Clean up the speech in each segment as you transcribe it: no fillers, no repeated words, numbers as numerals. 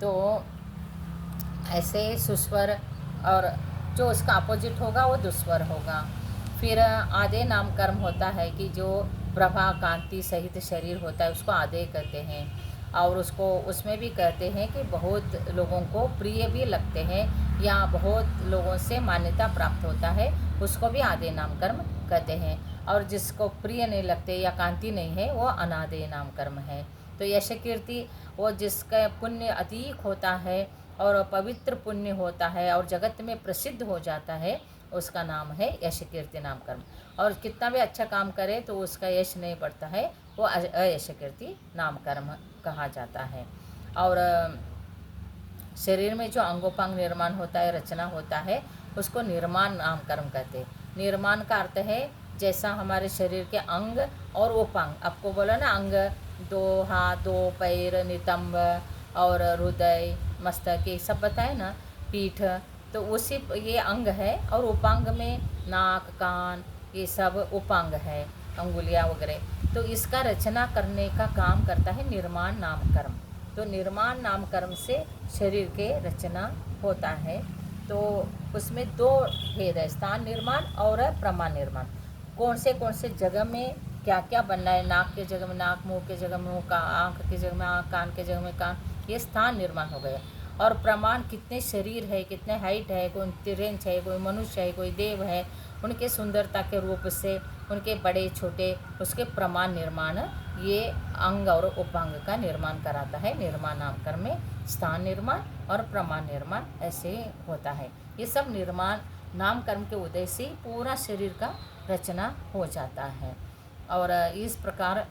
तो ऐसे सुस्वर, और जो उसका अपोजिट होगा वो दुस्वर होगा। फिर आधे नाम कर्म होता है कि जो प्रभा कांति सहित शरीर होता है उसको आधे कहते हैं। और उसको उसमें भी कहते हैं कि बहुत लोगों को प्रिय भी लगते हैं या बहुत लोगों से मान्यता प्राप्त होता है, उसको भी आधे नाम कर्म कहते हैं। और जिसको प्रिय नहीं लगते या कांति नहीं है वो अनादे नाम कर्म है। तो यश कीर्ति वो जिसका पुण्य अधिक होता है और पवित्र पुण्य होता है और जगत में प्रसिद्ध हो जाता है, उसका नाम है यश कीर्ति नाम कर्म। और कितना भी अच्छा काम करे तो उसका यश नहीं बढ़ता है, वो अयश कीर्ति नाम कर्म कहा जाता है। और शरीर में जो अंगोपांग निर्माण होता है, रचना होता है, उसको निर्माण नाम कर्म कहते हैं। निर्माण का अर्थ है जैसा हमारे शरीर के अंग और उपांग, आपको बोला ना अंग, 2 हाथ 2 पैर, नितंब और हृदय मस्तक, ये सब बताए ना, पीठ, तो उसी ये अंग है। और उपांग में नाक कान ये सब उपांग है, अंगुलियाँ वगैरह। तो इसका रचना करने का काम करता है निर्माण नाम कर्म। तो निर्माण नाम कर्म से शरीर के रचना होता है। तो उसमें 2 भेद है, स्थान निर्माण और प्रमाण निर्माण। कौन से जगह में क्या क्या बनना है, नाक के जगह में नाक, मुंह के जगह में मुंह, आँख के जगह में आँख, कान के जगह में कान, ये स्थान निर्माण हो गया। और प्रमाण कितने शरीर है, कितने हाइट है, कोई तिरंज है, कोई मनुष्य है, कोई देव है, उनके सुंदरता के रूप से उनके बड़े छोटे उसके प्रमाण निर्माण ये अंग और उपांग का निर्माण कराता है। निर्माण नाम कर्म में स्थान निर्माण और प्रमाण निर्माण ऐसे होता है। ये सब निर्माण नाम कर्म के उदय से पूरा शरीर का रचना हो जाता है। और इस प्रकार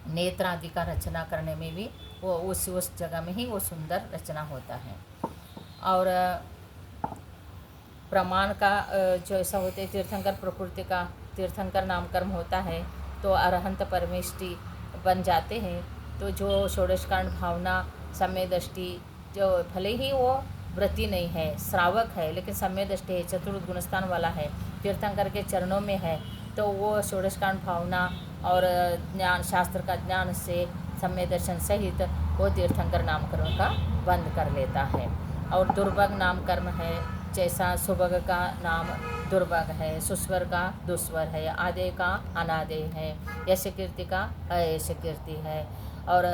नेत्र आदि का रचना करने में भी वो उस जगह में ही वो सुंदर रचना होता है। और प्रमाण का जो ऐसा होते तीर्थंकर प्रकृति का तीर्थंकर नामकर्म होता है तो अरहंत परमेष्टि बन जाते हैं। तो जो षोडशकांड भावना सम्य दृष्टि, जो भले ही वो व्रती नहीं है, श्रावक है, लेकिन सम्य दृष्टि है, चतुर्थ गुणस्थान वाला है, तीर्थंकर के चरणों में है, तो वो षोडशकांड भावना और ज्ञान शास्त्र का ज्ञान से सम्य दर्शन सहित वो तीर्थंकर नामकर्म का बंद कर लेता है। और दुर्भग नामकर्म है, जैसा सुभग का नाम दुर्भग है, सुस्वर का दुस्वर है, आदे का अनादे है, यश कीर्ति का अयश कीर्ति है। और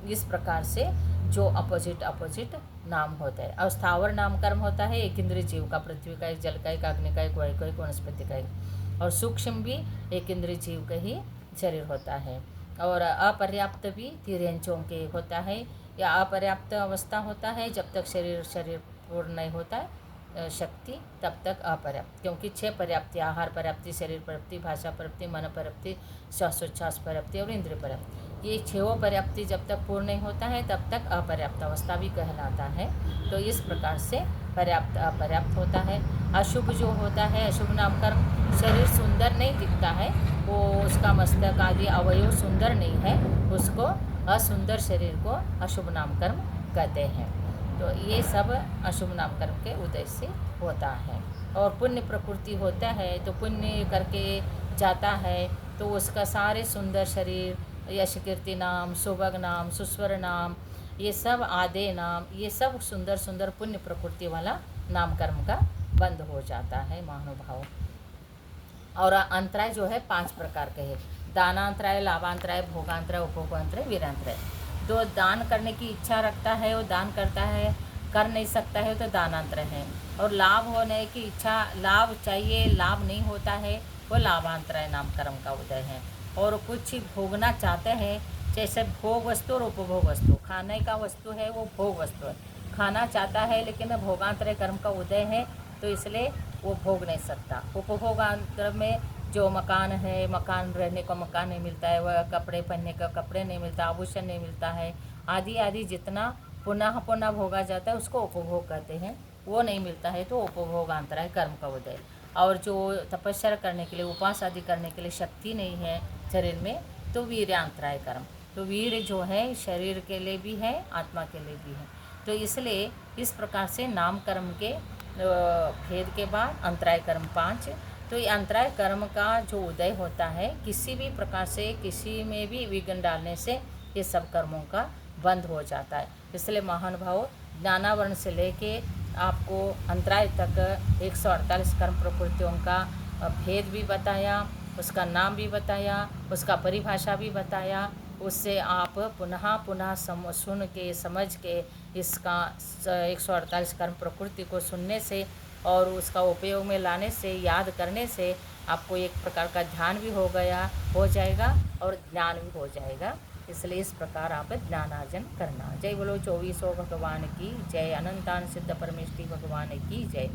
इस प्रकार से जो अपोजिट नाम होता है। और स्थावर नामकर्म होता है एक इंद्रिय जीव का, पृथ्वी का, एक जल का, एक अग्नि का, एक वायु का, एक वनस्पति का। और सूक्ष्म भी एक इंद्रिय जीव का ही शरीर होता है। और अपर्याप्त भी तिर्यंचों के होता है, या अपर्याप्त अवस्था होता है जब तक शरीर पूर्ण नहीं होता है शक्ति, तब तक अपर्याप्त। क्योंकि 6 पर्याप्ति, आहार पर्याप्ति, शरीर पर्याप्ति, भाषा पर्याप्ति, मन पर्याप्ति, श्वासोच्छ्वास पर्याप्ति और इंद्रिय पर्याप्ति, ये 6 पर्याप्ति जब तक पूर्ण नहीं होता है तब तक अपर्याप्त अवस्था भी कहलाता है। तो इस प्रकार से पर्याप्त अपर्याप्त होता है। अशुभ जो होता है, अशुभ नामकर्म, शरीर सुंदर नहीं दिखता है, वो उसका मस्तक आदि अवयव सुंदर नहीं है, उसको असुंदर शरीर को अशुभ नामकर्म कहते हैं। तो ये सब अशुभ नामकर्म के उदय से होता है। और पुण्य प्रकृति होता है तो पुण्य करके जाता है तो उसका सारे सुंदर शरीर, यश कीर्ति नाम, सुभग नाम, सुस्वर नाम, ये सब आदे नाम, ये सब सुंदर सुंदर पुण्य प्रकृति वाला नामकर्म का बंद हो जाता है महानुभाव। और अंतराय जो है 5 प्रकार के है, दानांतराय, लाभांतराय, भोगांतराय, उपभोगांतराय, वीरांतराय। जो दान करने की इच्छा रखता है वो दान करता है, कर नहीं सकता है तो दानांतराय है। और लाभ होने की इच्छा, लाभ चाहिए, लाभ नहीं होता है, वो लाभांतराय नामकर्म का उदय है। और कुछ भोगना चाहते हैं, जैसे भोग वस्तु और उपभोग वस्तु, खाने का वस्तु है वो भोग वस्तु है, खाना चाहता है लेकिन भोगांतराय कर्म का उदय है तो इसलिए वो भोग नहीं सकता। उपभोगांतर में जो मकान है, मकान रहने को मकान नहीं मिलता है, वह कपड़े पहनने का कपड़े नहीं मिलता, आभूषण नहीं मिलता है, आदि आदि जितना पुनः पुनः भोगा जाता है उसको उपभोग कहते हैं, वो नहीं मिलता है तो उपभोगांतराय कर्म का उदय। और जो तपस्या करने के लिए, उपवास आदि करने के लिए शक्ति नहीं है शरीर में तो वीर्यांतराय कर्म। तो वीर जो है शरीर के लिए भी है, आत्मा के लिए भी है। तो इसलिए इस प्रकार से नाम कर्म के भेद के बाद अंतराय कर्म 5। तो ये अंतराय कर्म का जो उदय होता है, किसी भी प्रकार से किसी में भी विघ्न डालने से ये सब कर्मों का बंद हो जाता है। इसलिए महानुभाव ज्ञानावरण से लेके आपको अंतराय तक 148 कर्म प्रकृतियों का भेद भी बताया, उसका नाम भी बताया, उसका परिभाषा भी बताया। उससे आप पुनः सुन के समझ के इसका 148 कर्म प्रकृति को सुनने से और उसका उपयोग में लाने से, याद करने से आपको एक प्रकार का ध्यान भी हो जाएगा और ज्ञान भी हो जाएगा। इसलिए इस प्रकार आप ज्ञानार्जन करना। जय बोलो 2400 भगवान की जय, अनंतान सिद्ध परमेष्टि भगवान की जय।